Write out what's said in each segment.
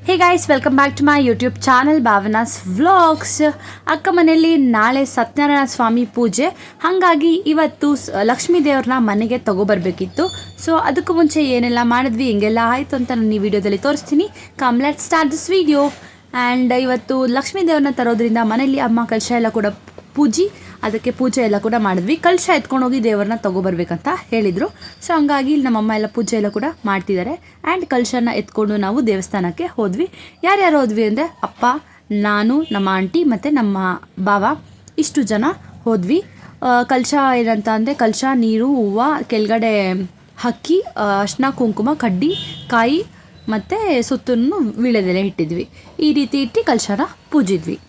Hey guys, welcome back to my YouTube channel Bhavana's vlogs. ಅಕ್ಕ ಮನೆಯಲ್ಲಿ ನಾಳೆ ಸತ್ಯನಾರಾಯಣ ಸ್ವಾಮಿ ಪೂಜೆ, ಹಾಗಾಗಿ ಇವತ್ತು ಲಕ್ಷ್ಮೀ ದೇವ್ರನ್ನ ಮನೆಗೆ ತಗೊಬರ್ಬೇಕಿತ್ತು. ಸೊ ಅದಕ್ಕೂ ಮುಂಚೆ ಏನೆಲ್ಲ ಮಾಡಿದ್ವಿ, ಹಿಂಗೆಲ್ಲ ಆಯಿತು ಅಂತ ನಾನು ಈ ವಿಡಿಯೋದಲ್ಲಿ ತೋರಿಸ್ತೀನಿ. Come let's start this video. And ಇವತ್ತು ಲಕ್ಷ್ಮೀ ದೇವ್ರನ್ನ ತರೋದ್ರಿಂದ ಮನೇಲಿ ಅಮ್ಮ ಕಲಶ ಎಲ್ಲ ಕೂಡ ಅದಕ್ಕೆ ಪೂಜೆ ಎಲ್ಲ ಕೂಡ ಮಾಡಿದ್ವಿ. ಕಲಶ ಎತ್ಕೊಂಡೋಗಿ ದೇವರನ್ನ ತೊಗೊಬರ್ಬೇಕಂತ ಹೇಳಿದರು. ಸೊ ಹಂಗಾಗಿ ಇಲ್ಲಿ ನಮ್ಮಮ್ಮ ಎಲ್ಲ ಪೂಜೆ ಎಲ್ಲ ಕೂಡ ಮಾಡ್ತಿದ್ದಾರೆ. ಆ್ಯಂಡ್ ಕಲಶನ ಎತ್ಕೊಂಡು ನಾವು ದೇವಸ್ಥಾನಕ್ಕೆ ಹೋದ್ವಿ. ಯಾರ್ಯಾರು ಹೋದ್ವಿ ಅಂದರೆ ಅಪ್ಪ, ನಾನು, ನಮ್ಮ ಆಂಟಿ ಮತ್ತು ನಮ್ಮ ಭಾವ, ಇಷ್ಟು ಜನ ಹೋದ್ವಿ. ಕಲಶ ಏನಂತ ಅಂದರೆ ಕಲಶ, ನೀರು, ಹೂವು, ಕೆಳಗಡೆ ಅಕ್ಕಿ, ಅರ್ಶಿನ, ಕುಂಕುಮ, ಕಡ್ಡಿ, ಕಾಯಿ ಮತ್ತು ಸುತ್ತಲೂ ವೀಳ್ಯದೆಲೆ ಇಟ್ಟಿದ್ವಿ. ಈ ರೀತಿ ಇಟ್ಟು ಕಲಶನ ಪೂಜಿದ್ವಿ.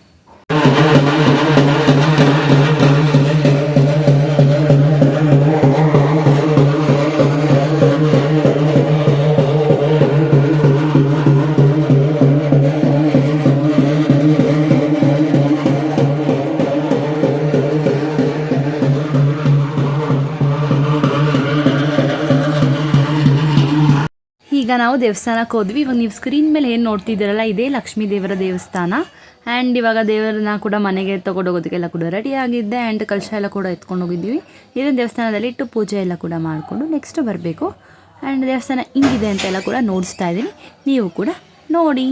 ಈಗ ನಾವು ದೇವಸ್ಥಾನಕ್ಕೆ ಹೋದ್ವಿ. ಇವಾಗ ನೀವು ಸ್ಕ್ರೀನ್ ಮೇಲೆ ಏನು ನೋಡ್ತಿದ್ದೀರಲ್ಲ, ಇದೇ ಲಕ್ಷ್ಮೀ ದೇವರ ದೇವಸ್ಥಾನ. ಆ್ಯಂಡ್ ಇವಾಗ ದೇವರನ್ನ ಕೂಡ ಮನೆಗೆ ತೊಗೊಂಡೋಗೋದಕ್ಕೆಲ್ಲ ಕೂಡ ರೆಡಿ ಆಗಿದ್ದೆ. ಆ್ಯಂಡ್ ಕಲಶ ಎಲ್ಲ ಕೂಡ ಎತ್ಕೊಂಡು ಹೋಗಿದ್ದೀವಿ. ಇದನ್ನು ದೇವಸ್ಥಾನದಲ್ಲಿ ಇಟ್ಟು ಪೂಜೆ ಎಲ್ಲ ಕೂಡ ಮಾಡಿಕೊಂಡು ನೆಕ್ಸ್ಟ್ ಬರಬೇಕು. ಆ್ಯಂಡ್ ದೇವಸ್ಥಾನ ಹಿಂಗಿದೆ ಅಂತೆಲ್ಲ ಕೂಡ ನೋಡಿಸ್ತಾ ಇದ್ದೀನಿ, ನೀವು ಕೂಡ ನೋಡಿ.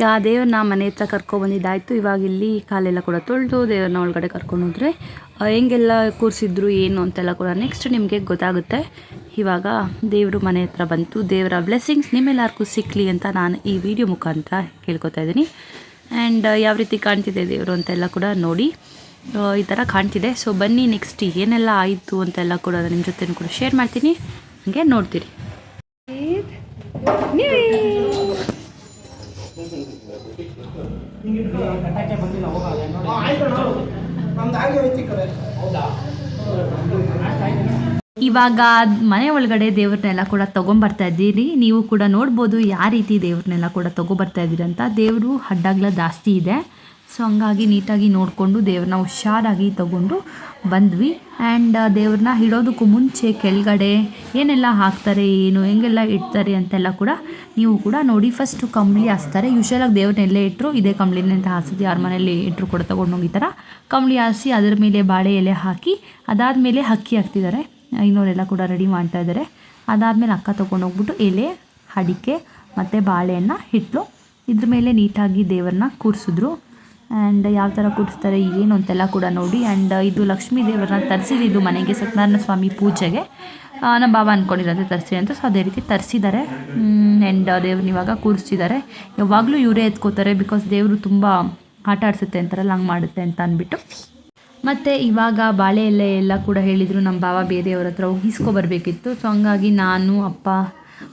ಈಗ ದೇವ್ರನ್ನ ಮನೆ ಹತ್ರ ಕರ್ಕೊಬಂದಿದ್ದಾಯಿತು. ಇವಾಗ ಇಲ್ಲಿ ಕಾಲೆಲ್ಲ ಕೂಡ ತೊಳೆದು ದೇವ್ರನ್ನ ಒಳಗಡೆ ಕರ್ಕೊಂಡು ಹೋದರೆ ಹೆಂಗೆಲ್ಲ ಕೂರಿಸಿದ್ರು ಏನು ಅಂತೆಲ್ಲ ಕೂಡ ನೆಕ್ಸ್ಟ್ ನಿಮಗೆ ಗೊತ್ತಾಗುತ್ತೆ. ಇವಾಗ ದೇವರು ಮನೆ ಹತ್ರ ಬಂತು. ದೇವರ ಬ್ಲೆಸ್ಸಿಂಗ್ಸ್ ನಿಮ್ಮೆಲ್ಲರಿಗೂ ಸಿಕ್ಕಲಿ ಅಂತ ನಾನು ಈ ವಿಡಿಯೋ ಮುಖಾಂತರ ಕೇಳ್ಕೊತಾ ಇದ್ದೀನಿ. ಆ್ಯಂಡ್ ಯಾವ ರೀತಿ ಕಾಣ್ತಿದೆ ದೇವರು ಅಂತೆಲ್ಲ ಕೂಡ ನೋಡಿ. ಈ ಥರ ಕಾಣ್ತಿದೆ. ಸೊ ಬನ್ನಿ ನೆಕ್ಸ್ಟ್ ಏನೆಲ್ಲ ಆಯಿತು ಅಂತೆಲ್ಲ ಕೂಡ ನಿಮ್ಮ ಜೊತೆ ಕೂಡ ಶೇರ್ ಮಾಡ್ತೀನಿ, ಹಾಗೆ ನೋಡ್ತೀರಿ. ಇವಾಗ ಮನೆ ಒಳಗಡೆ ದೇವ್ರನ್ನೆಲ್ಲ ಕೂಡ ತೊಗೊಂಬರ್ತಾ ಇದ್ದೀರಿ. ನೀವು ಕೂಡ ನೋಡ್ಬೋದು ಯಾವ ರೀತಿ ದೇವ್ರನ್ನೆಲ್ಲ ಕೂಡ ತೊಗೊಬರ್ತಾ ಇದ್ದೀರಿ ಅಂತ. ದೇವರು ಅಡ್ಡಾಗ್ಲ ಜಾಸ್ತಿ ಇದೆ, ಸೊ ಹಂಗಾಗಿ ನೀಟಾಗಿ ನೋಡಿಕೊಂಡು ದೇವ್ರನ್ನ ಹುಷಾರಾಗಿ ತೊಗೊಂಡು ಬಂದ್ವಿ. ಆ್ಯಂಡ್ ದೇವ್ರನ್ನ ಇಡೋದಕ್ಕೂ ಮುಂಚೆ ಕೆಳಗಡೆ ಏನೆಲ್ಲ ಹಾಕ್ತಾರೆ, ಏನು ಹೆಂಗೆಲ್ಲ ಇಡ್ತಾರೆ ಅಂತೆಲ್ಲ ಕೂಡ ನೀವು ಕೂಡ ನೋಡಿ. ಫಸ್ಟು ಕಂಬಳಿ ಹಾಸ್ತಾರೆ. ಯೂಶ್ವಲಾಗಿ ದೇವ್ರನ್ನೆಲ್ಲೇ ಇಟ್ಟರು ಇದೇ ಕಂಬಳಿನೇ ಅಂತ ಹಾಸಿದ್ದು, ಯಾರ ಮನೇಲಿ ಇಟ್ಟರು ಕೂಡ ತೊಗೊಂಡೋಗಿ ಈ ಥರ ಕಂಬಳಿ ಹಾಸಿ ಅದರ ಮೇಲೆ ಬಾಳೆ ಎಲೆ ಹಾಕಿ ಅದಾದಮೇಲೆ ಅಕ್ಕಿ ಹಾಕ್ತಿದ್ದಾರೆ. ಇನ್ನೋರೆಲ್ಲ ಕೂಡ ರೆಡಿ ಮಾಡ್ತಾ ಇದ್ದಾರೆ. ಅದಾದಮೇಲೆ ಅಕ್ಕ ತೊಗೊಂಡೋಗ್ಬಿಟ್ಟು ಎಲೆ, ಅಡಿಕೆ ಮತ್ತು ಬಾಳೆಯನ್ನು ಇಟ್ಲು. ಇದ್ರ ಮೇಲೆ ನೀಟಾಗಿ ದೇವ್ರನ್ನ ಕೂರಿಸಿದ್ರು. ಆ್ಯಂಡ್ ಯಾವ ಥರ ಕೂರಿಸ್ತಾರೆ ಏನು ಅಂತೆಲ್ಲ ಕೂಡ ನೋಡಿ. ಆ್ಯಂಡ್ ಇದು ಲಕ್ಷ್ಮೀ ದೇವರನ್ನ ತರಿಸಿದ್ದು ಮನೆಗೆ ಸತ್ಯನಾರಾಯಣ ಸ್ವಾಮಿ ಪೂಜೆಗೆ ನಮ್ಮ ಬಾಬಾ ಅಂದ್ಕೊಂಡಿರೋಂತೆ ತರಿಸಿ ಅಂತ. ಸೊ ಅದೇ ರೀತಿ ತರಿಸಿದ್ದಾರೆ. ಆ್ಯಂಡ್ ದೇವ್ರನ್ನ ಇವಾಗ ಕೂರಿಸ್ತಿದ್ದಾರೆ. ಯಾವಾಗಲೂ ಇವರೇ ಎತ್ಕೋತಾರೆ, ಬಿಕಾಸ್ ದೇವರು ತುಂಬ ಆಟ ಆಡಿಸುತ್ತೆ ಅಂತಾರಲ್ಲ, ಹಂಗೆ ಮಾಡುತ್ತೆ ಅಂತ ಅಂದ್ಬಿಟ್ಟು. ಮತ್ತು ಇವಾಗ ಬಾಳೆ ಎಲೆ ಎಲ್ಲ ಕೂಡ ಹೇಳಿದರು ನಮ್ಮ ಬಾವ ಬೇರೆಯವ್ರ ಹತ್ರ ಹೋಗಿ ಇಸ್ಕೊಬರ್ಬೇಕಿತ್ತು. ಸೊ ಹಂಗಾಗಿ ನಾನು ಅಪ್ಪ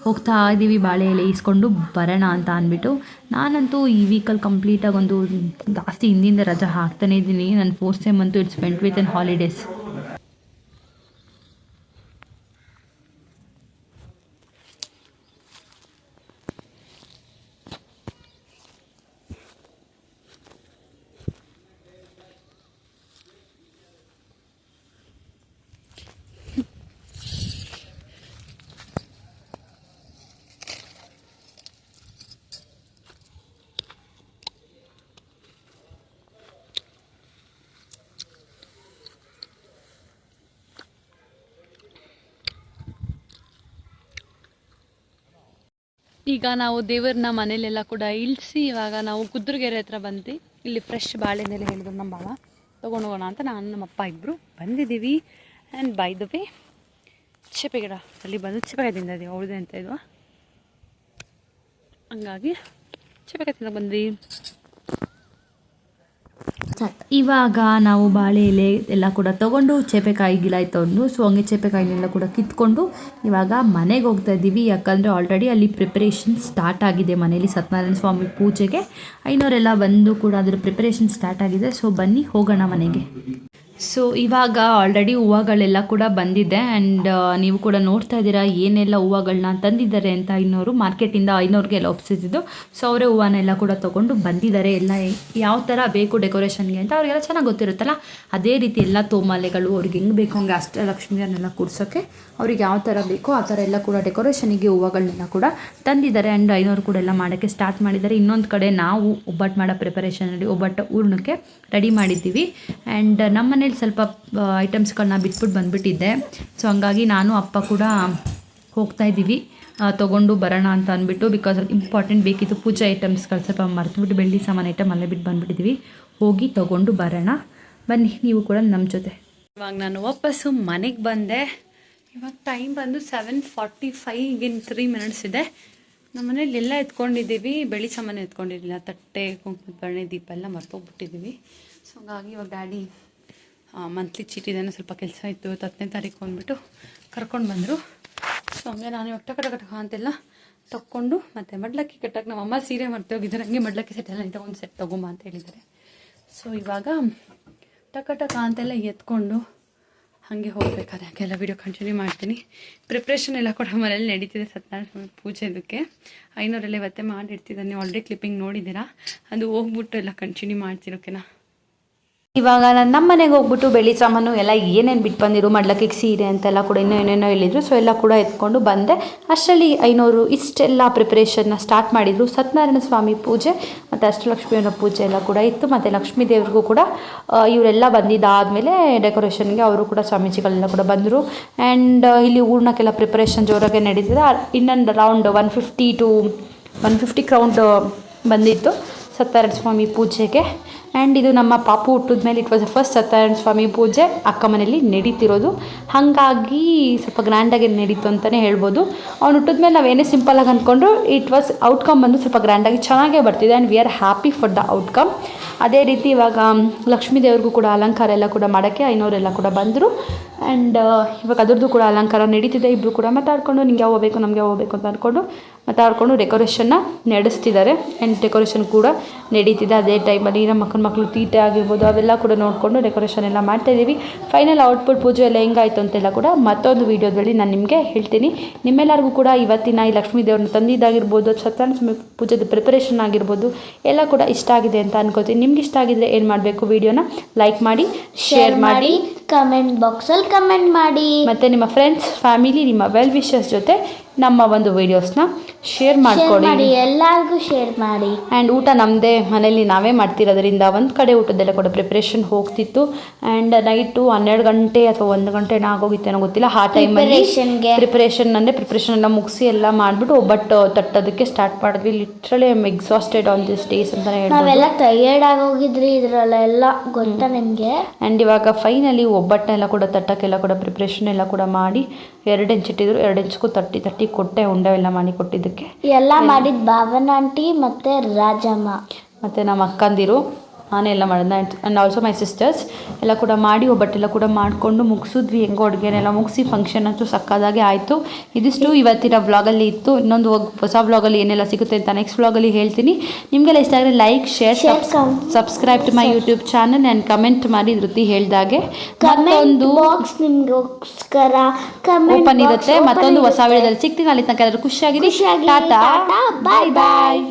ಹೋಗ್ತಾ ಇದ್ದೀವಿ ಬಾಳೆ ಎಲೆ ಇಸ್ಕೊಂಡು ಬರೋಣ ಅಂತ ಅಂದ್ಬಿಟ್ಟು. ನಾನಂತೂ ಈ ವೀಕಲ್ಲಿ ಕಂಪ್ಲೀಟಾಗಿ ಒಂದು ಜಾಸ್ತಿ ಹಿಂದಿಂದ ರಜೆ ಹಾಕ್ತಾನೇ ಇದ್ದೀನಿ. ನನ್ನ 4th ಸೆಮ್ ಅಂತೂ it's spent with in holidays. ಈಗ ನಾವು ದೇವ್ರನ್ನ ಮನೇಲೆಲ್ಲ ಕೂಡ ಇಳಿಸಿ ಇವಾಗ ನಾವು ಕುದ್ರಗೆರೆ ಹತ್ರ ಬಂದು ಇಲ್ಲಿ ಫ್ರೆಶ್ ಬಾಳೆನೆಲೆ ಹೇಳಿದ್ರು ನಮ್ಮ ಬಾವ ತೊಗೊಂಡು ಹೋಗೋಣ ಅಂತ ನಾನು ನಮ್ಮಪ್ಪ ಇಬ್ಬರು ಬಂದಿದ್ದೀವಿ. ಆ್ಯಂಡ್ ಬೈ ದ ವೇ ಚೇಪೆ ಗಿಡ ಅಲ್ಲಿ ಬಂದು ಚೇಪೆಕಾಯಿ ತಿಂದಿದ್ದೀವಿ, ಅವಳದೆ ಅಂತ ಇದ್ವಾ, ಹಂಗಾಗಿ ಚೇಪೆಕಾಯಿ ತಿಂದಾಗ ಬಂದ್ವಿ. ಇವಾಗ ನಾವು ಬಾಳೆ ಎಲೆ ಎಲ್ಲ ಕೂಡ ತೊಗೊಂಡು ಚೇಪೆಕಾಯಿ ಗಿಡ ತೊಗೊಂಡು, ಸೊ ಹಂಗೆ ಚೇಪೆಕಾಯಿನೆಲ್ಲ ಕೂಡ ಕಿತ್ಕೊಂಡು ಇವಾಗ ಮನೆಗೆ ಹೋಗ್ತಾ ಇದ್ದೀವಿ. ಯಾಕಂದರೆ ಆಲ್ರೆಡಿ ಅಲ್ಲಿ ಪ್ರಿಪರೇಷನ್ ಸ್ಟಾರ್ಟ್ ಆಗಿದೆ ಮನೇಲಿ ಸತ್ಯನಾರಾಯಣ ಸ್ವಾಮಿ ಪೂಜೆಗೆ. ಐನೋರೆಲ್ಲ ಬಂದು ಕೂಡ ಅದರ ಪ್ರಿಪರೇಷನ್ ಸ್ಟಾರ್ಟ್ ಆಗಿದೆ. ಸೊ ಬನ್ನಿ ಹೋಗೋಣ ಮನೆಗೆ. ಸೊ ಇವಾಗ ಆಲ್ರೆಡಿ ಹೂವುಗಳೆಲ್ಲ ಕೂಡ ಬಂದಿದೆ. ಆ್ಯಂಡ್ ನೀವು ಕೂಡ ನೋಡ್ತಾ ಇದ್ದೀರಾ ಏನೆಲ್ಲ ಹೂವುಗಳನ್ನ ತಂದಿದ್ದಾರೆ ಅಂತ. ಐನೋರು ಮಾರ್ಕೆಟಿಂದ ಐನೋರಿಗೆಲ್ಲ ಒಪ್ಸಿದ್ದು. ಸೊ ಅವರೇ ಹೂವನ್ನೆಲ್ಲ ಕೂಡ ತೊಗೊಂಡು ಬಂದಿದ್ದಾರೆ. ಎಲ್ಲ ಯಾವ ಥರ ಬೇಕು ಡೆಕೋರೇಷನ್ಗೆ ಅಂತ ಅವರಿಗೆಲ್ಲ ಚೆನ್ನಾಗಿ ಗೊತ್ತಿರುತ್ತಲ್ಲ, ಅದೇ ರೀತಿ ಎಲ್ಲ ತೋಮಾಲೆಗಳು ಅವ್ರಿಗೆ ಹೆಂಗೆ ಬೇಕು ಹಂಗೆ ಅಷ್ಟಲಕ್ಷ್ಮಿಯನ್ನೆಲ್ಲ ಕೂಡ್ಸೋಕ್ಕೆ ಅವ್ರಿಗೆ ಯಾವ ಥರ ಬೇಕೋ ಆ ಥರ ಎಲ್ಲ ಕೂಡ ಡೆಕೋರೇಷನಿಗೆ ಹೂವುಗಳನ್ನೆಲ್ಲ ಕೂಡ ತಂದಿದ್ದಾರೆ. ಆ್ಯಂಡ್ ಐನೋರು ಕೂಡ ಎಲ್ಲ ಮಾಡೋಕ್ಕೆ ಸ್ಟಾರ್ಟ್ ಮಾಡಿದ್ದಾರೆ. ಇನ್ನೊಂದು ಕಡೆ ನಾವು ಒಬ್ಬಟ್ಟು ಮಾಡೋ ಪ್ರಿಪರೇಷನಲ್ಲಿ ಒಬ್ಬಟ್ಟು ಹೂರ್ಣಕ್ಕೆ ರೆಡಿ ಮಾಡಿದ್ದೀವಿ. ಆ್ಯಂಡ್ ನಮ್ಮ ಮನೇಲಿ ಸ್ವಲ್ಪ ಐಟಮ್ಸ್ಗಳನ್ನ ಬಿಟ್ಬಿಟ್ಟು ಬಂದುಬಿಟ್ಟಿದ್ದೆ. ಸೊ ಹಂಗಾಗಿ ನಾನು ಅಪ್ಪ ಕೂಡ ಹೋಗ್ತಾ ಇದ್ದೀವಿ ತೊಗೊಂಡು ಬರೋಣ ಅಂತ ಅಂದ್ಬಿಟ್ಟು. ಬಿಕಾಸ್ ಅದು ಇಂಪಾರ್ಟೆಂಟ್ ಬೇಕಿತ್ತು, ಪೂಜೆ ಐಟಮ್ಸ್ಗಳು ಸ್ವಲ್ಪ ಮರ್ತುಬಿಟ್ಟು ಬೆಳ್ಳಿ ಸಾಮಾನು ಐಟಮ್ ಅಲ್ಲೇ ಬಿಟ್ಟು ಬಂದುಬಿಟ್ಟಿದ್ದೀವಿ. ಹೋಗಿ ತೊಗೊಂಡು ಬರೋಣ ಬನ್ನಿ, ನೀವು ಕೂಡ ನಮ್ಮ ಜೊತೆ. ಇವಾಗ ನಾನು ವಾಪಸ್ಸು ಮನೆಗೆ ಬಂದೆ. ಇವಾಗ ಟೈಮ್ ಬಂದು 7:45, ಈಗಿನ 3 minutes ಇದೆ. ನಮ್ಮ ಮನೇಲಿ ಎಲ್ಲ ಎತ್ಕೊಂಡಿದ್ದೀವಿ, ಬೆಳ್ಳಿ ಸಾಮಾನು ಎತ್ಕೊಂಡಿರಲಿಲ್ಲ, ತಟ್ಟೆ, ಕುಂಕುಮದ ಬಣ್ಣೆ, ದೀಪ ಎಲ್ಲ ಮರ್ತೋಗ್ಬಿಟ್ಟಿದ್ದೀವಿ. ಸೊ ಹಂಗಾಗಿ ಇವಾಗ ಡ್ಯಾಡಿ ಮಂತ್ಲಿ ಚೀಟಿದೇನೋ ಸ್ವಲ್ಪ ಕೆಲಸ ಇತ್ತು, 10ನೇ ತಾರೀಕು ಅಂದ್ಬಿಟ್ಟು ಕರ್ಕೊಂಡು ಬಂದರು. ಸೊ ಹಂಗೆ ನಾನು ಇವಾಗ ಟಕ ಅಂತೆಲ್ಲ ತೊಗೊಂಡು ಮತ್ತು ಮಡ್ಲಕ್ಕಿ ಕಟ್ಟಕ್ಕೆ ನಮ್ಮ ಅಮ್ಮ ಸೀರೆ ಮರ್ತೋಗಿದ್ದಾರೆ. ಹಂಗೆ ಮಡ್ಲಕ್ಕಿ ಸೆಟ್ ಎಲ್ಲ ಇಂಥ ಒಂದು ಸೆಟ್ ತೊಗೊಂಬ ಅಂತ ಹೇಳಿದ್ದಾರೆ. ಸೊ ಇವಾಗ ಟಕ ಅಂತೆಲ್ಲ ಎತ್ಕೊಂಡು ಹಾಗೆ ಹೋಗ್ಬೇಕಾದ್ರೆ ಹಾಗೆಲ್ಲ ವೀಡಿಯೋ ಕಂಟಿನ್ಯೂ ಮಾಡ್ತೀನಿ. ಪ್ರಿಪ್ರೇಷನ್ ಎಲ್ಲ ಕೂಡ ಮನೇಲಿ ನಡೀತಿದೆ ಸತ್ಯನಾರಾಯಣ ಪೂಜೆ. ಇದಕ್ಕೆ ಐನೋರೆಲ್ಲ ಇವತ್ತೇ ಮಾಡಿರ್ತಿದ್ದಾನೆ. ನೀವು ಆಲ್ರೆಡಿ ಕ್ಲಿಪ್ಪಿಂಗ್ ನೋಡಿದ್ದೀರಾ, ಅದು ಹೋಗ್ಬಿಟ್ಟು ಎಲ್ಲ ಕಂಟಿನ್ಯೂ ಮಾಡ್ತೀನಿ. ಓಕೆನಾ? ಇವಾಗ ನಾನು ನಮ್ಮ ಮನೆಗೆ ಹೋಗ್ಬಿಟ್ಟು ಬೆಳ್ಳಿ ಸಾಮಾನು ಎಲ್ಲ ಏನೇನು ಬಿಟ್ಟು ಬಂದಿರು, ಮಡ್ಲಕ್ಕಿಗೆ ಸೀರೆ ಅಂತೆಲ್ಲ ಕೂಡ ಏನೇನೋ ಹೇಳಿದರು. ಸೊ ಎಲ್ಲ ಕೂಡ ಎತ್ಕೊಂಡು ಬಂದೆ. ಅಷ್ಟರಲ್ಲಿ ಐನೋರು ಇಷ್ಟೆಲ್ಲ ಪ್ರಿಪ್ರೇಷನ್ನ ಸ್ಟಾರ್ಟ್ ಮಾಡಿದರು. ಸತ್ಯನಾರಾಯಣ ಸ್ವಾಮಿ ಪೂಜೆ ಮತ್ತು ಅಷ್ಟಲಕ್ಷ್ಮಿಯವರ ಪೂಜೆ ಎಲ್ಲ ಕೂಡ ಇತ್ತು. ಮತ್ತು ಲಕ್ಷ್ಮೀ ದೇವ್ರಿಗೂ ಕೂಡ ಇವರೆಲ್ಲ ಬಂದಿದ್ದಾದಮೇಲೆ ಡೆಕೋರೇಷನ್ಗೆ ಅವರು ಕೂಡ ಸ್ವಾಮೀಜಿಗಳೆಲ್ಲ ಕೂಡ ಬಂದರು. ಆ್ಯಂಡ್ ಇಲ್ಲಿ ಹೂರ್ಣಕ್ಕೆಲ್ಲ ಪ್ರಿಪ್ರೇಷನ್ ಜೋರಾಗೆ ನಡೀತಿದೆ. ಇನ್ನೊಂದು ರೌಂಡ್ 150 ಕ್ರೌಂಡ್ ಬಂದಿತ್ತು ಸತ್ಯನಾರಾಯಣ ಸ್ವಾಮಿ ಪೂಜೆಗೆ. ಆ್ಯಂಡ್ ಇದು ನಮ್ಮ ಪಾಪು ಹುಟ್ಟಿದ ಮೇಲೆ ಇಟ್ ವಾಸ್ ಫಸ್ಟ್ ಸತ್ಯನಾರಾಯಣ ಸ್ವಾಮಿ ಪೂಜೆ ಅಕ್ಕ ಮನೇಲಿ ನಡೀತಿರೋದು. ಹಾಗಾಗಿ ಸ್ವಲ್ಪ ಗ್ರ್ಯಾಂಡಾಗಿ ನಡೀತು ಅಂತಲೇ ಹೇಳ್ಬೋದು. ಅವ್ನು ಹುಟ್ಟಿದ ಮೇಲೆ ನಾವೇನೇ ಸಿಂಪಲಾಗಿ ಅಂದ್ಕೊಂಡ್ರು ಇಟ್ ವಾಸ್ ಔಟ್ಕಮ್ ಬಂದು ಸ್ವಲ್ಪ ಗ್ರ್ಯಾಂಡಾಗಿ ಚೆನ್ನಾಗೇ ಬರ್ತಿದೆ. And we are happy for the outcome. ಅದೇ ರೀತಿ ಇವಾಗ ಲಕ್ಷ್ಮೀ ದೇವ್ರಿಗೂ ಕೂಡ ಅಲಂಕಾರ ಎಲ್ಲ ಕೂಡ ಮಾಡೋಕ್ಕೆ ಐನೋರೆಲ್ಲ ಕೂಡ ಬಂದರು. ಆ್ಯಂಡ್ ಇವಾಗ ಅದ್ರದ್ದು ಕೂಡ ಅಲಂಕಾರ ನಡೀತಿದೆ. ಇಬ್ಬರು ಕೂಡ ಮಾತಾಡಿಕೊಂಡು ನಿಂಗೆ ಯಾವ ಬೇಕು ನಮಗೆ ಯಾವ ಬೇಕು ಅಂತ ಅಂದ್ಕೊಂಡು ಮಾತಾಡಿಕೊಂಡು ಡೆಕೋರೇಷನ್ನ ನಡೆಸ್ತಿದ್ದಾರೆ. ಆ್ಯಂಡ್ ಡೆಕೋರೇಷನ್ ಕೂಡ ನಡೀತಿದೆ. ಅದೇ ಟೈಮಲ್ಲಿ ನಮ್ಮ ಮಕ್ಕಳು ತೀಟೆ ಆಗಿರ್ಬೋದು ಅವೆಲ್ಲ ಕೂಡ ನೋಡಿಕೊಂಡು ಡೆಕೋರೇಷನ್ ಎಲ್ಲ ಮಾಡ್ತಾಯಿದ್ದೀವಿ. ಫೈನಲ್ ಔಟ್ಪುಟ್ ಪೂಜೆ ಎಲ್ಲ ಹೆಂಗಾಯಿತು ಅಂತೆಲ್ಲ ಕೂಡ ಮತ್ತೊಂದು ವೀಡಿಯೋದಲ್ಲಿ ನಾನು ನಿಮಗೆ ಹೇಳ್ತೀನಿ. ನಿಮ್ಮೆಲ್ಲರಿಗೂ ಕೂಡ ಇವತ್ತಿನ ಈ ಲಕ್ಷ್ಮೀ ದೇವ್ರನ್ನ ತಂದಿದ್ದಾಗಿರ್ಬೋದು, ಸತ್ಯನಾರಾಯಣ ಸ್ವಾಮಿ ಪೂಜೆದು ಪ್ರಿಪರೇಷನ್ ಆಗಿರ್ಬೋದು ಎಲ್ಲ ಕೂಡ ಇಷ್ಟ ಆಗಿದೆ ಅಂತ ಅನ್ಕೋತೀನಿ. ನಿಮ್ಗೆ ಇಷ್ಟ ಆಗಿದ್ರೆ ಏನು ಮಾಡಬೇಕು, ವಿಡಿಯೋನ ಲೈಕ್ ಮಾಡಿ, ಶೇರ್ ಮಾಡಿ, ಕಮೆಂಟ್ ಬಾಕ್ಸಲ್ಲಿ ಕಮೆಂಟ್ ಮಾಡಿ, ಮತ್ತು ನಿಮ್ಮ ಫ್ರೆಂಡ್ಸ್, ಫ್ಯಾಮಿಲಿ, ನಿಮ್ಮ ವೆಲ್ ವಿಶರ್ಸ್ ಜೊತೆ ನಮ್ಮ ಒಂದು ವೀಡಿಯೋಸ್ನ ಶೇರ್ ಮಾಡಿಕೊಡಿ. ಎಲ್ಲರಿಗೂ ಶೇರ್ ಮಾಡಿ. ಆ್ಯಂಡ್ ಊಟ ನಮ್ಮದೇ ಮನೇಲಿ ನಾವೇ ಮಾಡ್ತಿರೋದ್ರಿಂದ ಒಂದು ಕಡೆ ಊಟದ್ದೆಲ್ಲ ಕೂಡ ಪ್ರಿಪ್ರೇಷನ್ ಹೋಗ್ತಿತ್ತು. ಆ್ಯಂಡ್ ನೈಟು 12 ಗಂಟೆ ಅಥವಾ 1 ಗಂಟೆ ಆಗೋಗಿತ್ತೇನೋ ಗೊತ್ತಿಲ್ಲ. ಆ ಟೈಮಲ್ಲಿ ಪ್ರಿಪ್ರೇಷನ್ ಎಲ್ಲ ಮುಗಿಸಿ ಎಲ್ಲ ಮಾಡಿಬಿಟ್ಟು ಒಬ್ಬಟ್ಟು ತಟ್ಟೋದಕ್ಕೆ ಸ್ಟಾರ್ಟ್ ಮಾಡಿದ್ವಿ. Literally I am exhausted on this days ಅಂತಲೇ ಹೇಳ್ಬೋದು. ನಾವೆಲ್ಲ ಟಯರ್ಡ್ ಆಗೋಗಿದ್ರಿ ಇದರಲ್ಲೆಲ್ಲ, ಗೊತ್ತಾ ನಿಮಗೆ. ಆ್ಯಂಡ್ ಇವಾಗ ಫೈನಲಿ ಒಬ್ಬಟ್ಟನ್ನೆಲ್ಲ ಕೂಡ ತಟ್ಟಕ್ಕೆಲ್ಲ ಕೂಡ ಪ್ರಿಪ್ರೇಷನ್ ಎಲ್ಲ ಕೂಡ ಮಾಡಿ 2 ಇಂಚಿಟ್ಟಿದ್ರು. 2 ಇಂಚಕ್ಕೂ ತಟ್ಟಿ ಕೊಟ್ಟೆ ಉಂಡೆ ಎಲ್ಲ ಮಾಡಿ ಕೊಟ್ಟಿದ್ದಕ್ಕೆ ಎಲ್ಲ ಮಾಡಿದ್ದು ಭಾವನಾ ಆಂಟಿ ಮತ್ತು ರಾಜಮ್ಮ ಮತ್ತು ನಮ್ಮ ಅಕ್ಕಂದಿರು, ನಾನೇ ಎಲ್ಲ ಮಾಡಿದ್ನ. ಆ್ಯಂಡ್ ಆಲ್ಸೋ ಮೈ ಸಿಸ್ಟರ್ಸ್ ಎಲ್ಲ ಕೂಡ ಮಾಡಿ ಒಬ್ಬಟ್ಟೆಲ್ಲ ಕೂಡ ಮಾಡಿಕೊಂಡು ಮುಗಿಸಿದ್ವಿ. ಹೆಂಗೋ ಅಡುಗೆನೆಲ್ಲ ಮುಗಿಸಿ ಫಂಕ್ಷನ್ ಅಂತೂ ಸಕ್ಕದಾಗೆ ಆಯಿತು. ಇದಿಷ್ಟು ಇವತ್ತಿನ ವ್ಲಾಗಲ್ಲಿ ಇತ್ತು. ಇನ್ನೊಂದು ಹೊಸ ವ್ಲಾಗಲ್ಲಿ ಏನೆಲ್ಲ ಸಿಗುತ್ತೆ ಅಂತ ನೆಕ್ಸ್ಟ್ ವ್ಲಾಗಲ್ಲಿ ಹೇಳ್ತೀನಿ. ನಿಮಗೆಲ್ಲ ಇಷ್ಟ ಆದರೆ like, share, subscribe to my YouTube channel and comment ಮಾಡಿ ಧೃತಿ ಹೇಳ್ದಾಗೆ. ಮತ್ತೊಂದು ಬಾಕ್ಸ್ ನಿಮಗೋಸ್ಕರ ಓಪನ್ ಇರುತ್ತೆ. ಮತ್ತೊಂದು ಹೊಸ ವಿಡಿಯೋದಲ್ಲಿ ಸಿಗ್ತೀನಿ. ಅಲ್ಲಿ ತನಕ ಎಲ್ಲರೂ ಖುಷಿಯಾಗಿರಿ. ಟಾಟಾ, ಬಾಯ್ ಬಾಯ್.